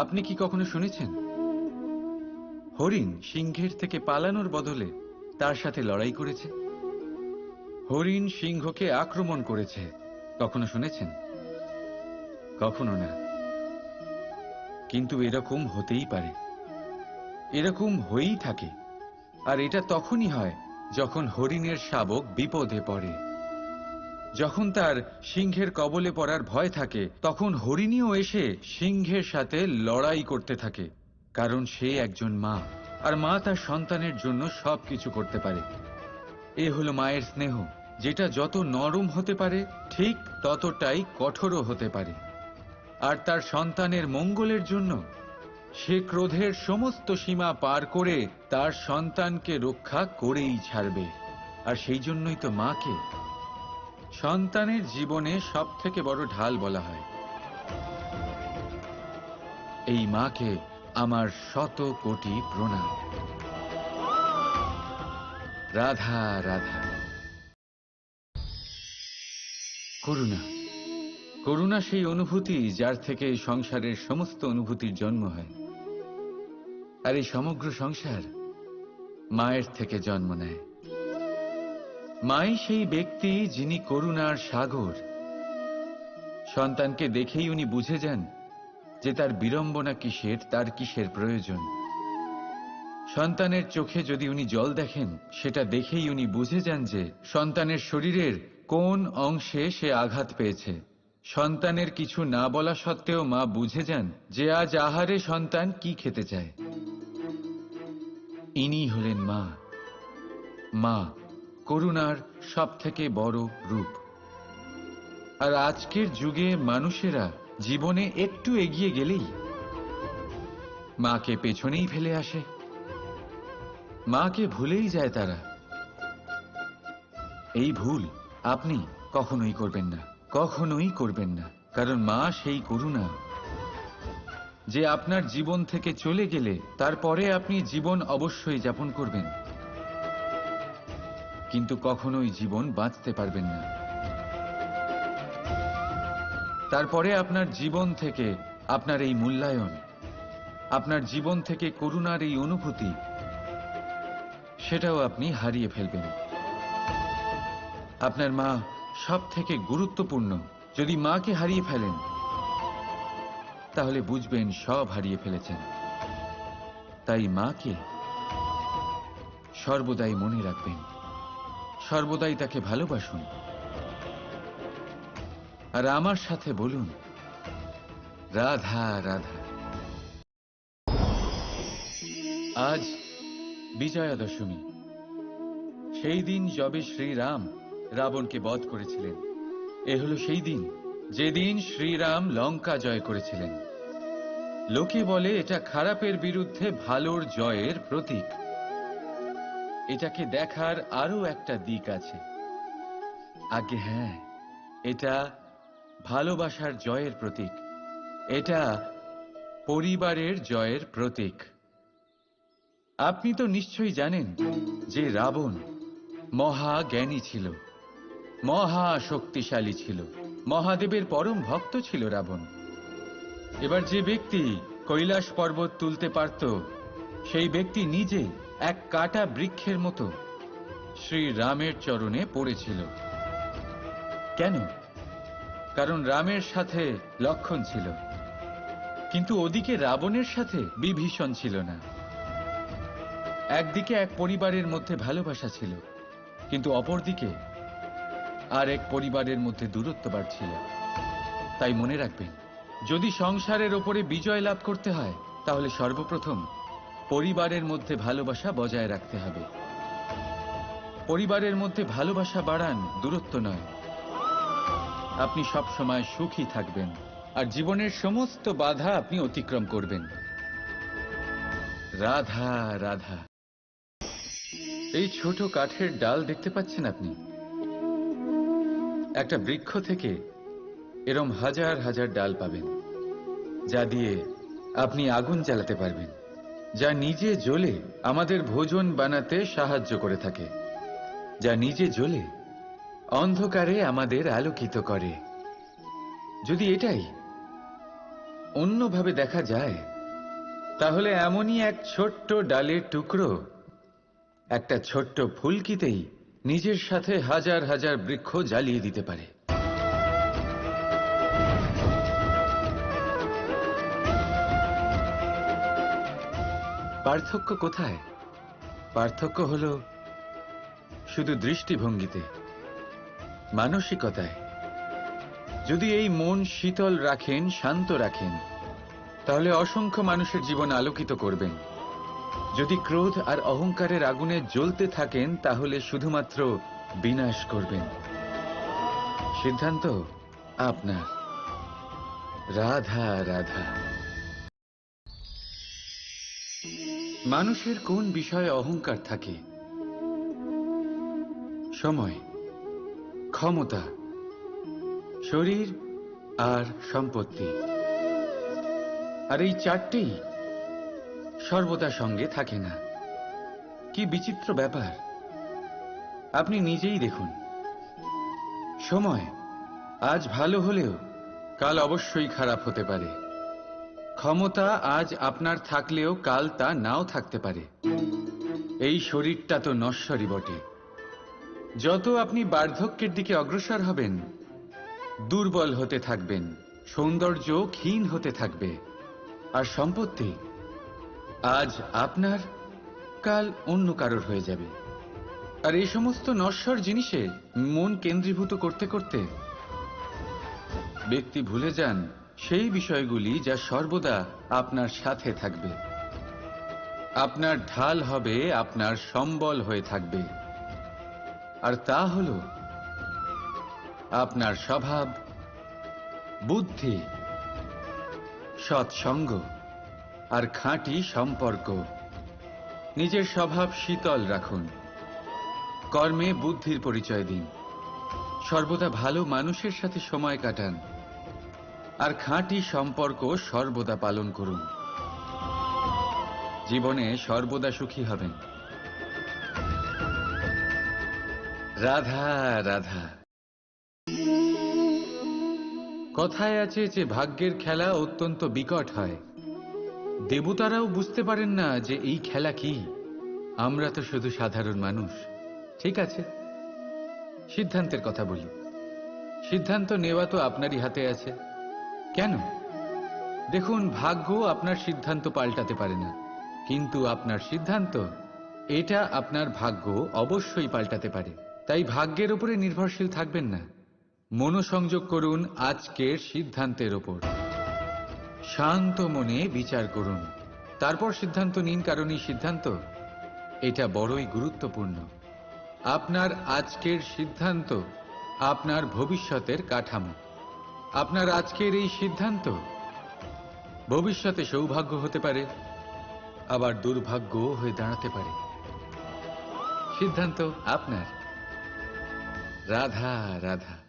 আপনি কি কখনো শুনেছেন হরিণ সিংহের থেকে পালানোর বদলে তার সাথে লড়াই করেছে? হরিণ সিংহকে আক্রমণ করেছে, কখনো শুনেছেন? কখনো না। কিন্তু এরকম হতেই পারে, এরকম হয়েই থাকে। আর এটা তখনই হয় যখন হরিণের শাবক বিপদে পড়ে। যখন তার সিংহের কবলে পড়ার ভয় থাকে, তখন হরিণীও এসে সিংহের সাথে লড়াই করতে থাকে। কারণ সে একজন মা, আর মা তার সন্তানের জন্য সবকিছু করতে পারে। এ হলো মায়ের স্নেহ, যেটা যত নরম হতে পারে ঠিক ততটাই কঠোরও হতে পারে। আর তার সন্তানের মঙ্গলের জন্য সে ক্রোধের সমস্ত সীমা পার করে তার সন্তানকে রক্ষা করেই ছাড়বে। আর সেই জন্যই তো মাকে সন্তানের জীবনে সবথেকে বড় ঢাল বলা হয়। এই মাকে আমার শত কোটি প্রণাম। রাধা রাধা। করুণা, করুণা সেই অনুভূতি যার থেকে এই সংসারের সমস্ত অনুভূতির জন্ম হয়। আর এই সমগ্র সংসার মায়ের থেকে জন্ম নেয়। মাই সেই ব্যক্তি যিনি করুণার সাগর। সন্তানকে দেখেই উনি বুঝে যান যে তার বিড়ম্বনা কিসের, তার কিসের প্রয়োজন। সন্তানের চোখে যদি উনি জল দেখেন, সেটা দেখেই উনি বুঝে যান যে সন্তানের শরীরের কোন অংশে সে আঘাত পেয়েছে। সন্তানের কিছু না বলা সত্ত্বেও মা বুঝে যান যে আজ আহারে সন্তান কি খেতে চায়। ইনি হলেন মা। মা করুণার সবথেকে বড় রূপ। আর আজকের যুগে মানুষেরা জীবনে একটু এগিয়ে গেলেই মাকে পেছনেই ফেলে আসে, মাকে ভুলেই যায় তারা। এই ভুল আপনি কখনোই করবেন না, কখনোই করবেন না। কারণ মা সেই করুণা যে আপনার জীবন থেকে চলে গেলে তারপরে আপনি জীবন অবশ্যই যাপন করবেন, কিন্তু কখনোই জীবন বাঁচতে পারবেন না। তারপরে আপনার জীবন থেকে আপনার এই মূল্যায়ন, আপনার জীবন থেকে করুণার এই অনুভূতি, সেটাও আপনি হারিয়ে ফেলবেন। আপনার মা সব থেকে গুরুত্বপূর্ণ। যদি মাকে হারিয়ে ফেলেন তাহলে বুঝবেন সব হারিয়ে ফেলেছেন। তাই মাকে সর্বদাই মনে রাখবেন, সর্বদাই তাকে ভালোবাসুন। আর আমার সাথে বলুন, রাধা রাধা। আজ বিজয়া দশমী, সেই দিন যবে শ্রীরাম রাবণকে বধ করেছিলেন। এ হলো সেই দিন যেদিন শ্রীরাম লঙ্কা জয় করেছিলেন। লোকে বলে এটা খারাপের বিরুদ্ধে ভালোর জয়ের প্রতীক। এটাকে দেখার আরো একটা দিক আছে। আগে হ্যাঁ, এটা ভালোবাসার জয়ের প্রতীক, এটা পরিবারের জয়ের প্রতীক। আপনি তো নিশ্চয়ই জানেন যে রাবণ মহা জ্ঞানী ছিল, মহা শক্তিশালী ছিল, মহাদেবের পরম ভক্ত ছিল রাবণ। এবার যে ব্যক্তি কৈলাস পর্বত তুলতে পারত, সেই ব্যক্তি নিজে এক কাটা বৃক্ষের মতো শ্রী রামের চরণে পড়েছিল। কেন? কারণ রামের সাথে লক্ষণ ছিল, কিন্তু ওদিকে রাবণের সাথে বিভীষণ ছিল না। একদিকে এক পরিবারের মধ্যে ভালোবাসা ছিল, কিন্তু অপরদিকে আর এক পরিবারের মধ্যে দূরত্ব বাড়ছিল। তাই মনে রাখবেন, যদি সংসারের ওপরে বিজয় লাভ করতে হয় তাহলে সর্বপ্রথম পরিবারের মধ্যে ভালোবাসা বজায় রাখতে হবে। পরিবারের মধ্যে ভালোবাসা বাড়ান, দূরত্ব নয়। আপনি সব সময় সুখী থাকবেন আর জীবনের সমস্ত বাধা আপনি অতিক্রম করবেন। রাধা রাধা। এই ছোট কাঠের ডাল দেখতে পাচ্ছেন আপনি? একটা বৃক্ষ থেকে এরম হাজার হাজার ডাল পাবেন, যা দিয়ে আপনি আগুন জ্বালাতে পারবেন, যা নিজে জ্বলে আমাদের ভোজন বানাতে সাহায্য করে থাকে, যা নিজে জ্বলে অন্ধকারে আমাদের আলোকিত করে। যদি এটাই অন্যভাবে দেখা যায় তাহলে এমনই এক ছোট্ট ডালের টুকরো একটা ছোট্ট ফুলকিতেই নিজের সাথে হাজার হাজার বৃক্ষ জ্বালিয়ে দিতে পারে। পার্থক্য কোথায়? পার্থক্য হলো শুধু দৃষ্টিভঙ্গিতে, মানসিকতায়। যদি এই মন শীতল রাখেন, শান্ত রাখেন, তাহলে অসংখ্য মানুষের জীবন আলোকিত করবেন। যদি ক্রোধ আর অহংকারের আগুনে জ্বলতে থাকেন, তাহলে শুধুমাত্র বিনাশ করবেন। সিদ্ধান্ত আপনার। রাধা রাধা। মানুষের কোন বিষয়ে অহংকার থাকে? সময়, ক্ষমতা, শরীর আর সম্পত্তি। আর এই চারটেই সর্বদা সঙ্গে থাকে না। কি বিচিত্র ব্যাপার! আপনি নিজেই দেখুন। সময় আজ ভালো হলেও কাল অবশ্যই খারাপ হতে পারে। ক্ষমতা আজ আপনার থাকলেও কাল তা নাও থাকতে পারে। এই শরীরটা তো নশ্বরই বটে। যত আপনি বার্ধক্যের দিকে অগ্রসর হবেন, দুর্বল হতে থাকবেন, সৌন্দর্য ক্ষীণ হতে থাকবে। আর সম্পত্তি আজ আপনার, কাল অন্য কারোর হয়ে যাবে। আর এই সমস্ত নশ্বর জিনিসে মন কেন্দ্রীভূত করতে করতে ব্যক্তি ভুলে যান সেই বিষয়গুলি যা সর্বদা আপনার সাথে থাকবে, আপনার ঢাল হবে, আপনার সম্বল হয়ে থাকবে। আর তা হল আপনার স্বভাব, বুদ্ধি, সৎসঙ্গ আর খাঁটি সম্পর্ক। নিজের স্বভাব শীতল রাখুন, কর্মে বুদ্ধির পরিচয় দিন, সর্বদা ভালো মানুষের সাথে সময় কাটান, আর খাঁটি সম্পর্ক সর্বদা পালন করুন। জীবনে সর্বদা সুখী হবেন। রাধা রাধা। কথায় আছে যে ভাগ্যের খেলা অত্যন্ত বিকট হয়। দেবতারাও বুঝতে পারেন না যে এই খেলা কি। আমরা তো শুধু সাধারণ মানুষ। ঠিক আছে, সিদ্ধান্তের কথা বলি। সিদ্ধান্ত নেওয়া তো আপনারই হাতে আছে। কেন? দেখুন, ভাগ্য আপনার সিদ্ধান্ত পাল্টাতে পারে না, কিন্তু আপনার সিদ্ধান্ত, এটা আপনার ভাগ্য অবশ্যই পাল্টাতে পারে। তাই ভাগ্যের উপরে নির্ভরশীল থাকবেন না। মনোসংযোগ করুন আজকের সিদ্ধান্তের ওপর। শান্ত মনে বিচার করুন, তারপর সিদ্ধান্ত নিন, কারণ এই সিদ্ধান্ত, এটা বড়ই গুরুত্বপূর্ণ। আপনার আজকের সিদ্ধান্ত আপনার ভবিষ্যতের কাঠামো। আপনার আজকের এই সিদ্ধান্ত ভবিষ্যতে সৌভাগ্য হতে পারে, আবার দুর্ভাগ্য হয়ে দাঁড়াতে পারে। সিদ্ধান্ত আপনার। রাধা রাধা।